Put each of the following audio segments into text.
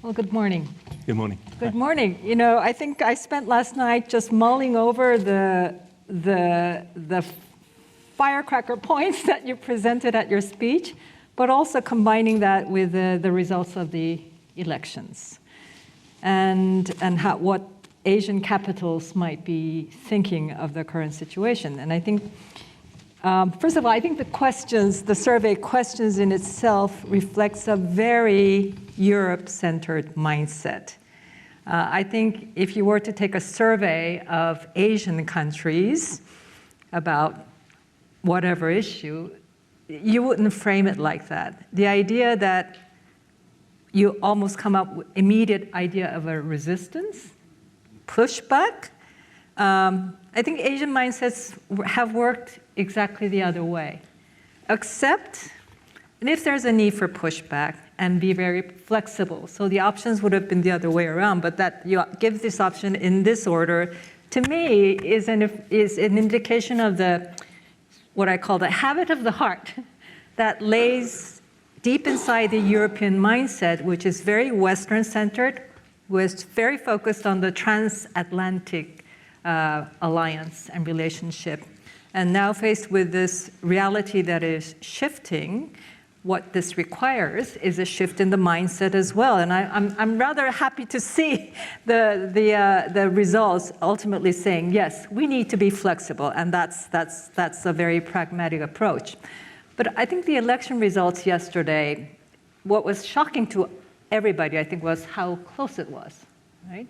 Well, good morning. Good morning. Good morning. You know, I think I spent last night just mulling over the firecracker points that you presented at your speech, but also combining that with the results of the elections and what Asian capitals might be thinking of the current situation. And I think, first of all, I think the survey questions in itself reflects a very Europe-centered mindset. I think if you were to take a survey of Asian countries about whatever issue, you wouldn't frame it like that. The idea that you almost come up with immediate idea of a resistance, pushback. I think Asian mindsets have worked exactly the other way. Accept, and if there's a need for pushback, and be very flexible. So the options would have been the other way around, but that you give this option in this order, to me, is an indication of what I call the habit of the heart that lays deep inside the European mindset, which is very Western-centered, was very focused on the transatlantic alliance and relationship. And now faced with this reality that is shifting, what this requires is a shift in the mindset as well. And I'm rather happy to see the results ultimately saying, yes, we need to be flexible, and that's a very pragmatic approach. But I think the election results yesterday, what was shocking to everybody, I think, was how close it was, right?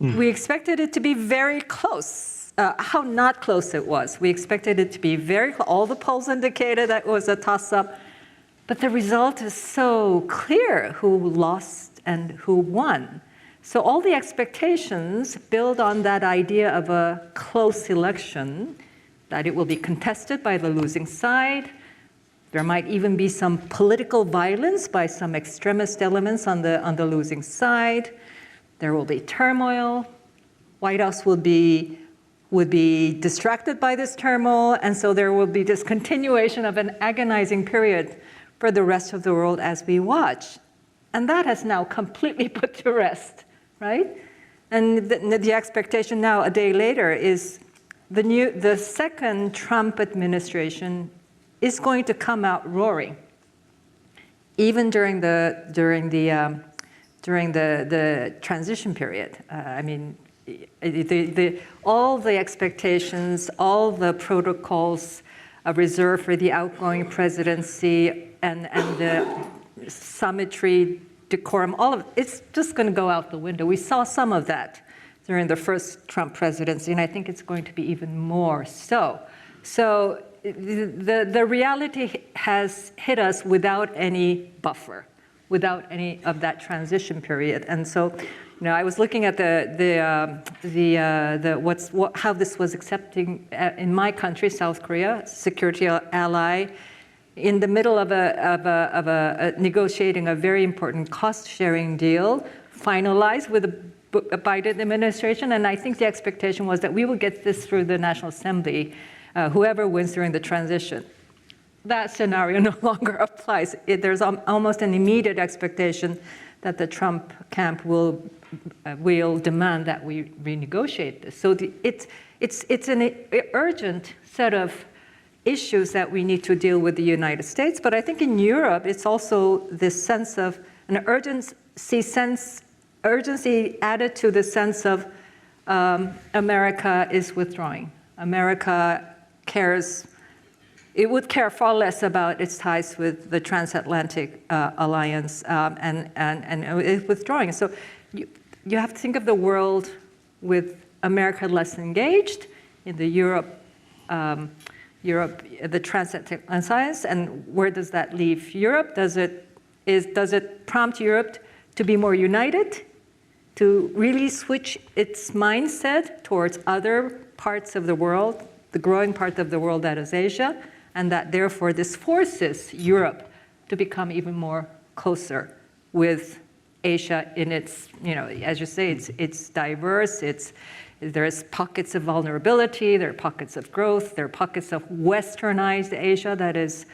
We expected it to be very close. How not close it was. We expected it to be very close. All the polls indicated that it was a toss-up. But the result is so clear who lost and who won. So all the expectations build on that idea of a close election, that it will be contested by the losing side. There might even be some political violence by some extremist elements on the losing side. There will be turmoil. White House would be distracted by this turmoil, and so there will be this continuation of an agonizing period for the rest of the world as we watch. And that has now completely put to rest, right? And the expectation now, a day later, is the second Trump administration is going to come out roaring, even during the transition period. I mean, all the expectations, all the protocols reserved for the outgoing presidency and the symmetry, decorum, all of it, it's just going to go out the window. We saw some of that during the first Trump presidency, and I think it's going to be even more so. So the reality has hit us without any buffer, without any of that transition period. And so, you know, I was looking at how this was accepting in my country, South Korea, security ally, in the middle of negotiating a very important cost-sharing deal, finalized with the Biden administration, and I think the expectation was that we would get this through the National Assembly, whoever wins during the transition. That scenario no longer applies. There's almost an immediate expectation that the Trump camp will demand that we renegotiate this. So it's an urgent set of issues that we need to deal with the United States. But I think in Europe, it's also this sense of an urgency added to the sense of America is withdrawing. America cares. It would care far less about its ties with the transatlantic alliance and it's withdrawing. So you have to think of the world with America less engaged in the Europe, the transatlantic alliance, and where does that leave Europe? Does it prompt Europe to be more united, to really switch its mindset towards other parts of the world, the growing part of the world that is Asia, and that therefore this forces Europe to become even more closer with Asia in its, you know, as you say, it's diverse, there's pockets of vulnerability, there are pockets of growth, there are pockets of westernized Asia that is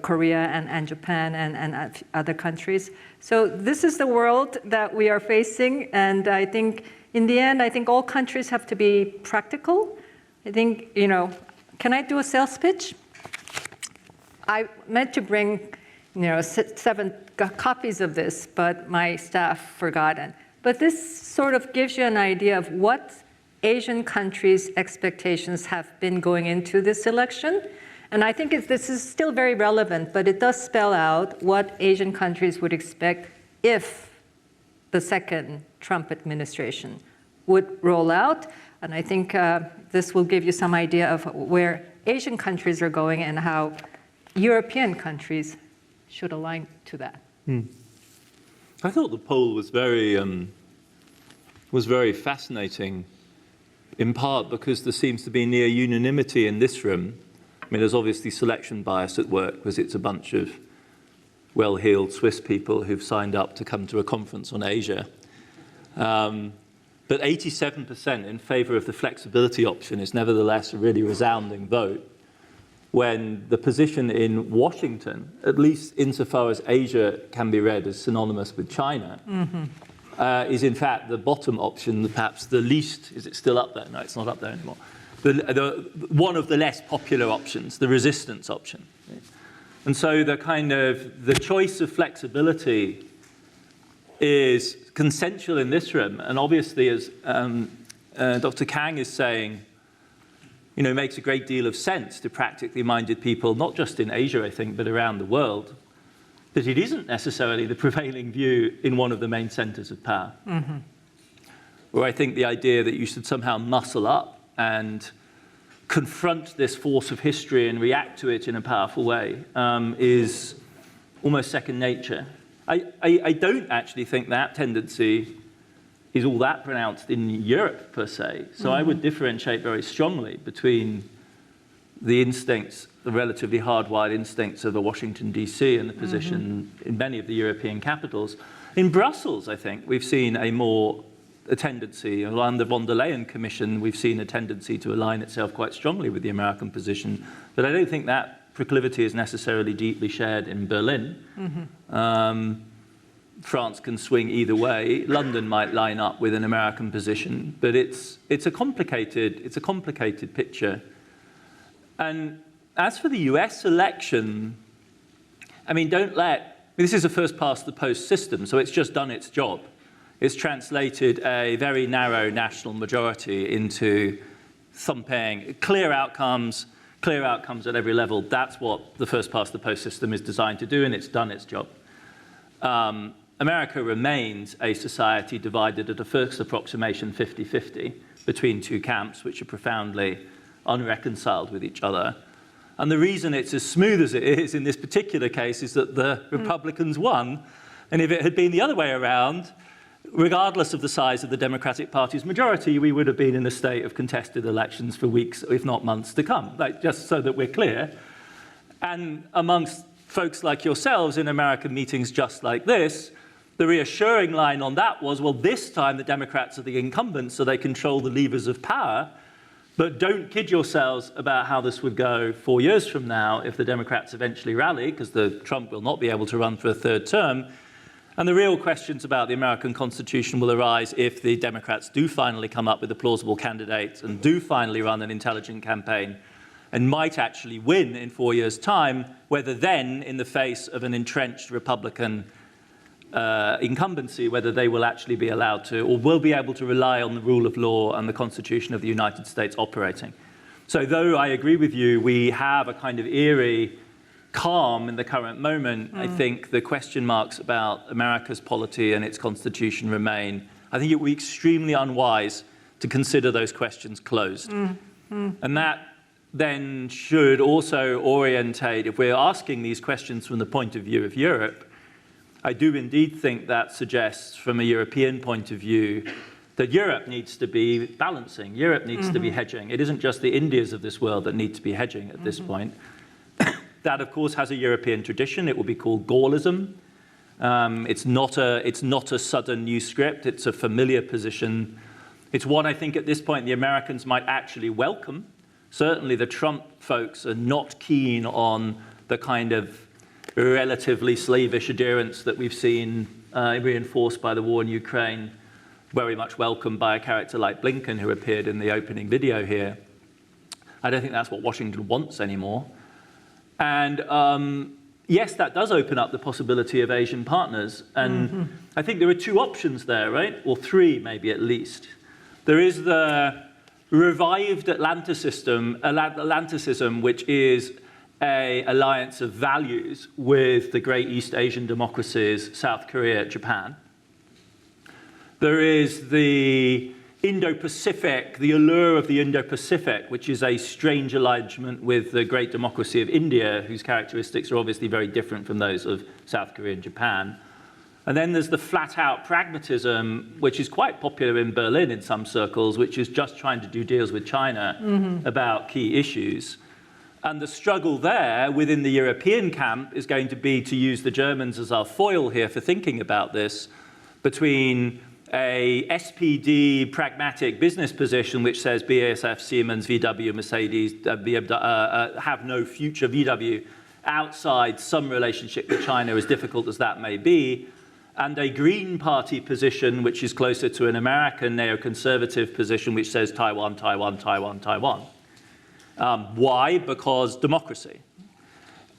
Korea and Japan and other countries. So this is the world that we are facing, and I think in the end, I think all countries have to be practical. I think, can I do a sales pitch? I meant to bring, 7 copies of this, but my staff forgot it. But this sort of gives you an idea of what Asian countries' expectations have been going into this election. And I think this is still very relevant, but it does spell out what Asian countries would expect if the second Trump administration would roll out. And I think this will give you some idea of where Asian countries are going and how European countries should align to that. I thought the poll was very fascinating, in part because there seems to be near unanimity in this room. I mean, there's obviously selection bias at work because it's a bunch of well-heeled Swiss people who've signed up to come to a conference on Asia. But 87% in favor of the flexibility option is nevertheless a really resounding vote, when the position in Washington, at least insofar as Asia can be read as synonymous with China, is in fact the bottom option, perhaps the least. Is it still up there? No, it's not up there anymore. One of the less popular options, the resistance option. And so the choice of flexibility is consensual in this room, and obviously, as Dr. Kang is saying, makes a great deal of sense to practically minded people, not just in Asia, I think, but around the world, that it isn't necessarily the prevailing view in one of the main centers of power. Where I think the idea that you should somehow muscle up and confront this force of history and react to it in a powerful way is almost second nature. I don't actually think that tendency is all that pronounced in Europe, per se. So I would differentiate very strongly between the instincts, the relatively hardwired instincts of a Washington, D.C. and the position in many of the European capitals. In Brussels, I think, we've seen a tendency, around the von der Leyen Commission, we've seen a tendency to align itself quite strongly with the American position. But I don't think that proclivity is necessarily deeply shared in Berlin. France can swing either way. London might line up with an American position, but it's a complicated picture. And as for the US election, I mean, this is a first past the post system, so it's just done its job. It's translated a very narrow national majority into thumping, clear outcomes at every level. That's what the first past the post system is designed to do, and it's done its job. America remains a society divided at a first approximation 50-50 between two camps, which are profoundly unreconciled with each other. And the reason it's as smooth as it is in this particular case is that the Republicans won. And if it had been the other way around, regardless of the size of the Democratic Party's majority, we would have been in a state of contested elections for weeks, if not months to come, just so that we're clear. And amongst folks like yourselves in American meetings just like this, the reassuring line on that was, well, this time the Democrats are the incumbents, so they control the levers of power. But don't kid yourselves about how this would go 4 years from now if the Democrats eventually rally, because Trump will not be able to run for a third term. And the real questions about the American Constitution will arise if the Democrats do finally come up with a plausible candidate and do finally run an intelligent campaign and might actually win in 4 years' time, whether then, in the face of an entrenched Republican incumbency, whether they will actually be allowed to, or will be able to rely on the rule of law and the Constitution of the United States operating. So though I agree with you, we have a kind of eerie calm in the current moment, I think the question marks about America's polity and its Constitution remain. I think it would be extremely unwise to consider those questions closed. And that then should also orientate, if we're asking these questions from the point of view of Europe, I do indeed think that suggests from a European point of view that Europe needs to be balancing, Europe needs to be hedging. It isn't just the Indias of this world that need to be hedging at this point. That, of course, has a European tradition. It will be called Gaullism. It's not a sudden new script. It's a familiar position. It's one I think at this point the Americans might actually welcome. Certainly the Trump folks are not keen on the kind of relatively slavish adherence that we've seen reinforced by the war in Ukraine, very much welcomed by a character like Blinken, who appeared in the opening video here. I don't think that's what Washington wants anymore. And yes, that does open up the possibility of Asian partners. And I think there are two options there, right? Or three, maybe at least. There is the revived Atlanticism, which is an alliance of values with the great East Asian democracies, South Korea, Japan. There is the Indo-Pacific, the allure of the Indo-Pacific, which is a strange alignment with the great democracy of India, whose characteristics are obviously very different from those of South Korea and Japan. And then there's the flat-out pragmatism, which is quite popular in Berlin in some circles, which is just trying to do deals with China about key issues. And the struggle there within the European camp is going to be to use the Germans as our foil here for thinking about this, between a SPD pragmatic business position which says BASF, Siemens, VW, Mercedes have no future, VW outside some relationship with China, as difficult as that may be, and a Green Party position which is closer to an American neoconservative position which says Taiwan, Taiwan, Taiwan, Taiwan. Why? Because democracy.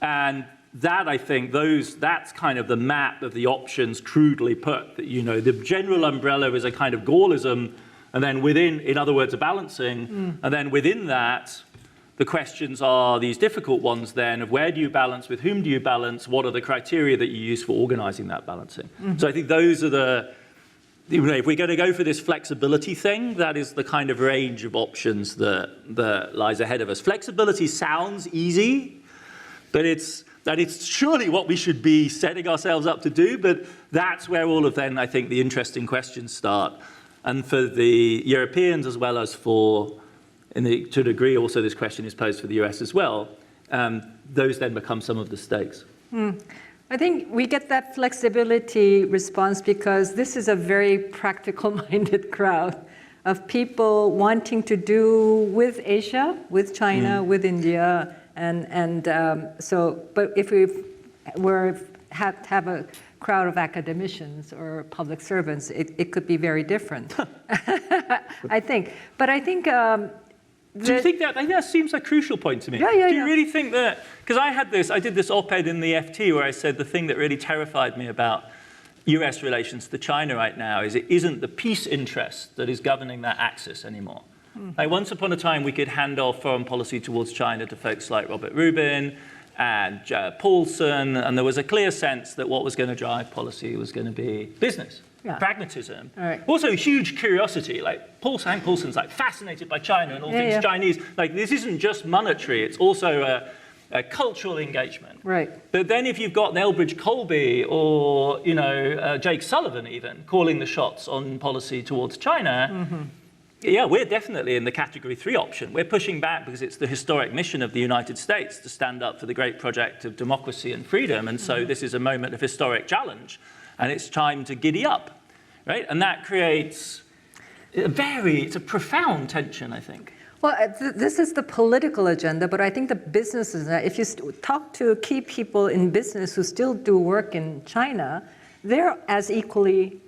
And that, I think, that's kind of the map of the options crudely put. That, you know, the general umbrella is a kind of Gaullism, and then within, in other words, a balancing, and then within that, the questions are these difficult ones then of where do you balance, with whom do you balance, what are the criteria that you use for organizing that balancing. So I think those are the, if we're going to go for this flexibility thing, that is the kind of range of options that lies ahead of us. Flexibility sounds easy, but it's surely what we should be setting ourselves up to do, but that's where all of then, I think, the interesting questions start. And for the Europeans as well as to a degree also this question is posed for the US as well, those then become some of the stakes. I think we get that flexibility response because this is a very practical-minded crowd of people wanting to do with Asia, with China, with India, but if we have a crowd of academicians or public servants, it could be very different. I think. But I think. Do you think that? I think that seems a crucial point to me. Yeah, Do you really think that? Because I did this op-ed in the FT where I said the thing that really terrified me about US relations to China right now is it isn't the peace interest that is governing that axis anymore. Like once upon a time, we could hand off foreign policy towards China to folks like Robert Rubin and Paulson, and there was a clear sense that what was going to drive policy was going to be business, pragmatism. Right. Also, huge curiosity. Like Paulson's like fascinated by China and all things Chinese. Like this isn't just monetary; it's also a cultural engagement. Right. But then, if you've got Elbridge Colby or Jake Sullivan even calling the shots on policy towards China. Yeah, we're definitely in the category 3 option. We're pushing back because it's the historic mission of the United States to stand up for the great project of democracy and freedom. And so this is a moment of historic challenge. And it's time to giddy up, right? And that creates it's a profound tension, I think. Well, this is the political agenda, but I think the businesses, if you talk to key people in business who still do work in China, they're as equally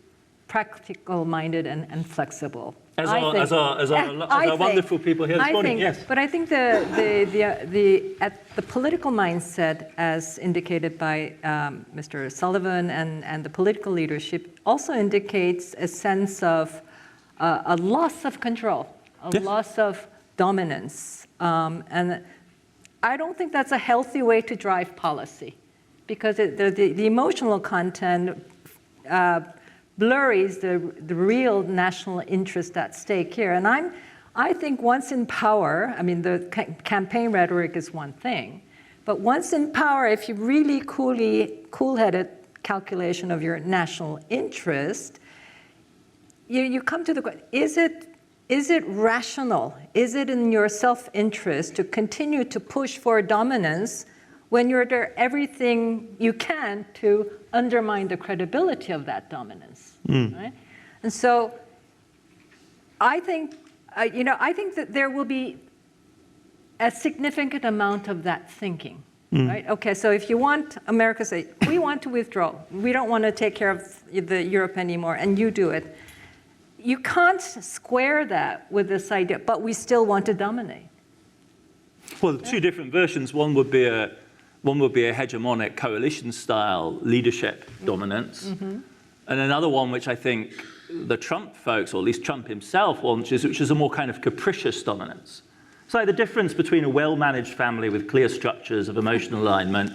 practical-minded and flexible. As our wonderful people here this morning, yes. But I think the political mindset, as indicated by Mr. Sullivan and the political leadership, also indicates a sense of a loss of control, a loss of dominance. And I don't think that's a healthy way to drive policy, because the emotional content blurs the real national interest at stake here. And I think once in power, I mean, the campaign rhetoric is one thing, but once in power, if you really cool-headed calculation of your national interest, you come to the question, is it rational? Is it in your self-interest to continue to push for dominance when you're doing everything you can to undermine the credibility of that dominance, right? And so, I think that there will be a significant amount of that thinking right? Okay, so if you want America to say, we want to withdraw, we don't want to take care of the Europe anymore, and you do it, you can't square that with this idea, but we still want to dominate. Well, the two different versions. One would be a hegemonic coalition-style leadership dominance, and another one, which I think the Trump folks, or at least Trump himself, wants, which is a more kind of capricious dominance. It's like the difference between a well-managed family with clear structures of emotional alignment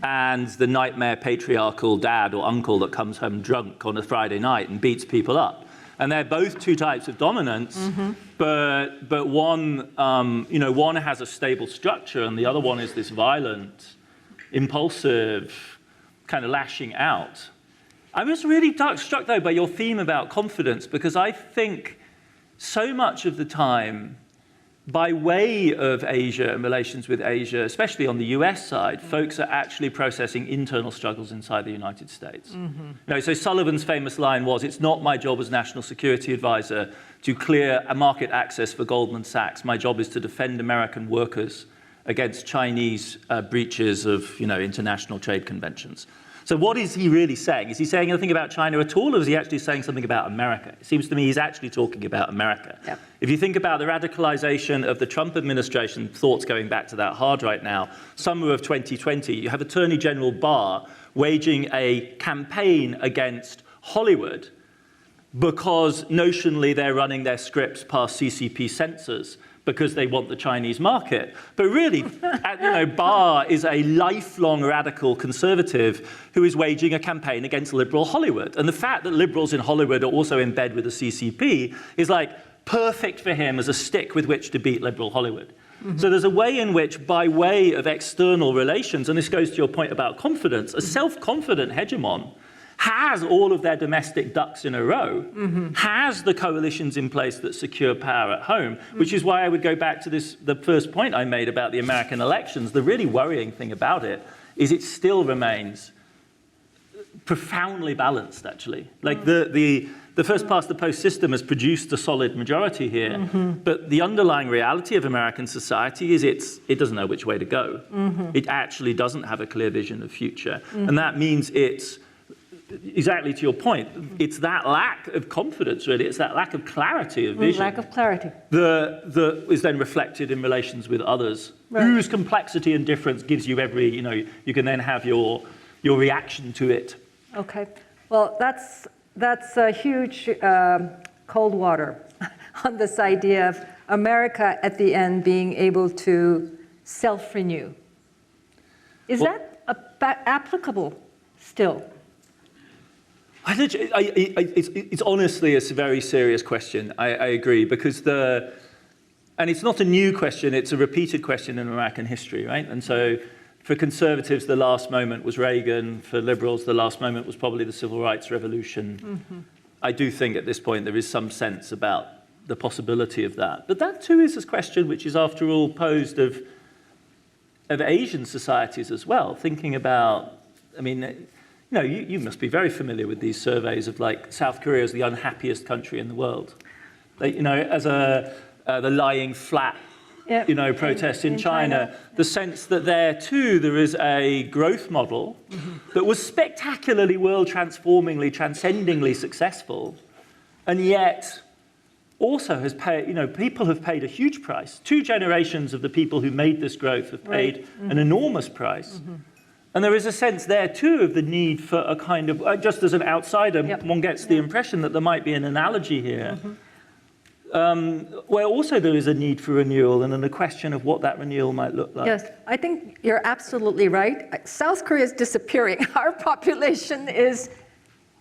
and the nightmare patriarchal dad or uncle that comes home drunk on a Friday night and beats people up. And they're both two types of dominance, but one, one has a stable structure, and the other one is this violent, impulsive, kind of lashing out. I was really struck, though, by your theme about confidence, because I think so much of the time, by way of Asia and relations with Asia, especially on the US side, folks are actually processing internal struggles inside the United States. So Sullivan's famous line was, "It's not my job as national security advisor to clear a market access for Goldman Sachs. My job is to defend American workers against Chinese breaches of international trade conventions." So what is he really saying? Is he saying anything about China at all, or is he actually saying something about America? It seems to me he's actually talking about America. Yep. If you think about the radicalization of the Trump administration, thoughts going back to that hard right now, summer of 2020, you have Attorney General Barr waging a campaign against Hollywood because notionally they're running their scripts past CCP censors because they want the Chinese market. But really, Barr is a lifelong radical conservative who is waging a campaign against liberal Hollywood. And the fact that liberals in Hollywood are also in bed with the CCP is like perfect for him as a stick with which to beat liberal Hollywood. So there's a way in which, by way of external relations, and this goes to your point about confidence, a self-confident hegemon has all of their domestic ducks in a row, has the coalitions in place that secure power at home, which is why I would go back to the first point I made about the American elections. The really worrying thing about it is it still remains profoundly balanced, actually. Like the first past the post system has produced a solid majority here, but the underlying reality of American society is it doesn't know which way to go. It actually doesn't have a clear vision of future. And that means it's, exactly to your point, it's that lack of confidence, really. It's that lack of clarity of vision. Lack of clarity. That is then reflected in relations with others, whose complexity and difference gives you every, you can then have your reaction to it. Okay. Well, that's a huge cold water on this idea of America at the end being able to self-renew. Is that applicable still? It's honestly a very serious question. I agree, because and it's not a new question, it's a repeated question in American history, right? And so for conservatives, the last moment was Reagan. For liberals, the last moment was probably the Civil Rights Revolution. I do think at this point there is some sense about the possibility of that. But that too is a question which is, after all, posed of Asian societies as well, thinking about, you must be very familiar with these surveys of, like, South Korea is the unhappiest country in the world. As the lying flat, protests in China, the sense that there too there is a growth model that was spectacularly world-transformingly, transcendingly successful, and yet also has paid, people have paid a huge price. 2 generations of the people who made this growth have paid an enormous price. And there is a sense there, too, of the need for a kind of, just as an outsider, one gets the impression that there might be an analogy here, where also there is a need for renewal and then a question of what that renewal might look like. Yes, I think you're absolutely right. South Korea is disappearing. Our population is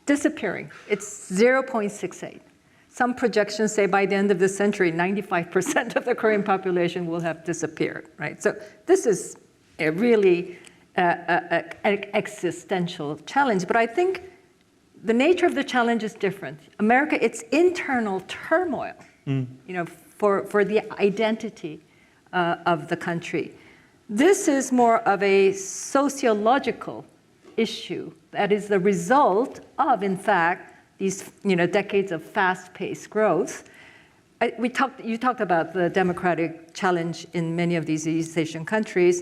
disappearing. It's 0.68. Some projections say by the end of the century, 95% of the Korean population will have disappeared, right? So this is a really an existential challenge. But I think the nature of the challenge is different. America, it's internal turmoil, for the identity of the country. This is more of a sociological issue that is the result of, in fact, these decades of fast-paced growth. You talked about the democratic challenge in many of these East Asian countries,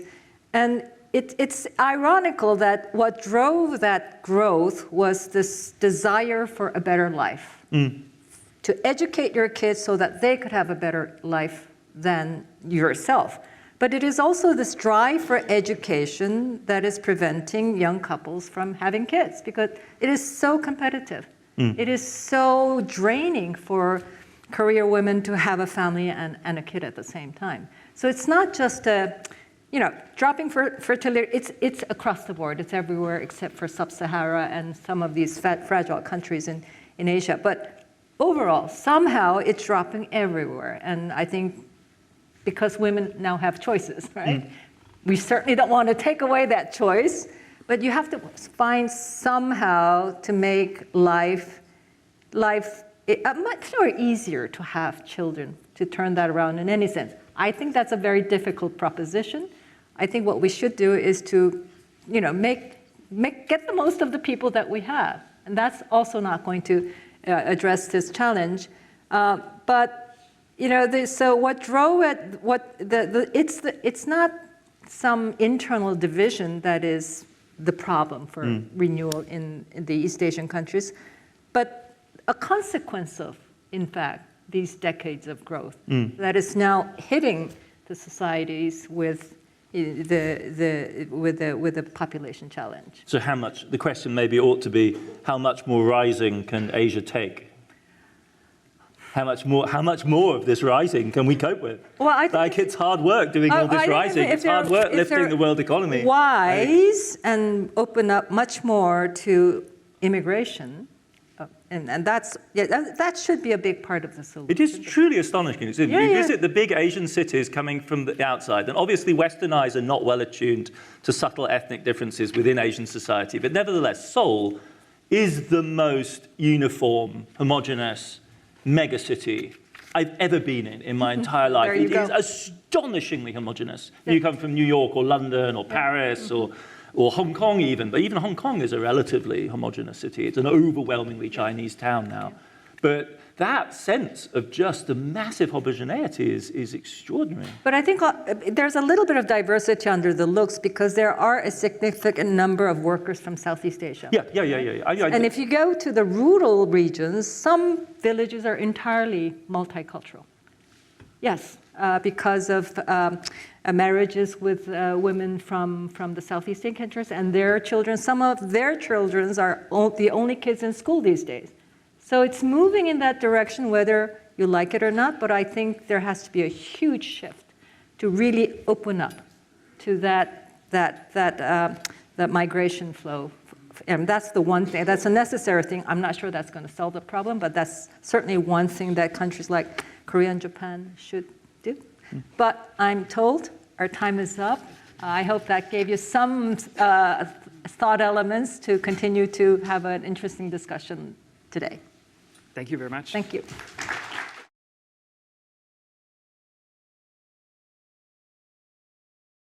and it's ironical that what drove that growth was this desire for a better life. To educate your kids so that they could have a better life than yourself. But it is also this drive for education that is preventing young couples from having kids, because it is so competitive. It is so draining for career women to have a family and a kid at the same time. So it's not just dropping fertility, it's across the board. It's everywhere except for sub-Sahara and some of these fragile countries in Asia. But overall, somehow it's dropping everywhere. And I think because women now have choices, right? We certainly don't want to take away that choice, but you have to find somehow to make life much more easier to have children, to turn that around in any sense. I think that's a very difficult proposition. I think what we should do is to, get the most of the people that we have, and that's also not going to address this challenge. So what drove it? It's not some internal division that is the problem for renewal in the East Asian countries, but a consequence of, in fact, these decades of growth that is now hitting the societies with the population challenge. So how much? The question maybe ought to be, how much more rising can Asia take? How much more of this rising can we cope with? Well, I think it's hard work doing all this rising. It's hard work lifting the world economy. Wise and open up much more to immigration, and that should be a big part of the solution. It is truly astonishing. You visit the big Asian cities coming from the outside, and obviously Western eyes are not well attuned to subtle ethnic differences within Asian society, but nevertheless, Seoul is the most uniform, homogeneous megacity I've ever been in my entire life. It is astonishingly homogeneous. You come from New York or London or Paris or Hong Kong even, but even Hong Kong is a relatively homogeneous city. It's an overwhelmingly Chinese town now. But that sense of just the massive homogeneity is extraordinary. But I think there's a little bit of diversity under the looks, because there are a significant number of workers from Southeast Asia. Yeah. And if you go to the rural regions, some villages are entirely multicultural. Yes, because of marriages with women from the Southeast Asian countries, and their children, some of their children are the only kids in school these days. So it's moving in that direction, whether you like it or not, but I think there has to be a huge shift to really open up to that migration flow. And that's the one thing, that's a necessary thing. I'm not sure that's going to solve the problem, but that's certainly one thing that countries like Korea and Japan should do. But I'm told our time is up. I hope that gave you some thought elements to continue to have an interesting discussion today. Thank you very much. Thank you.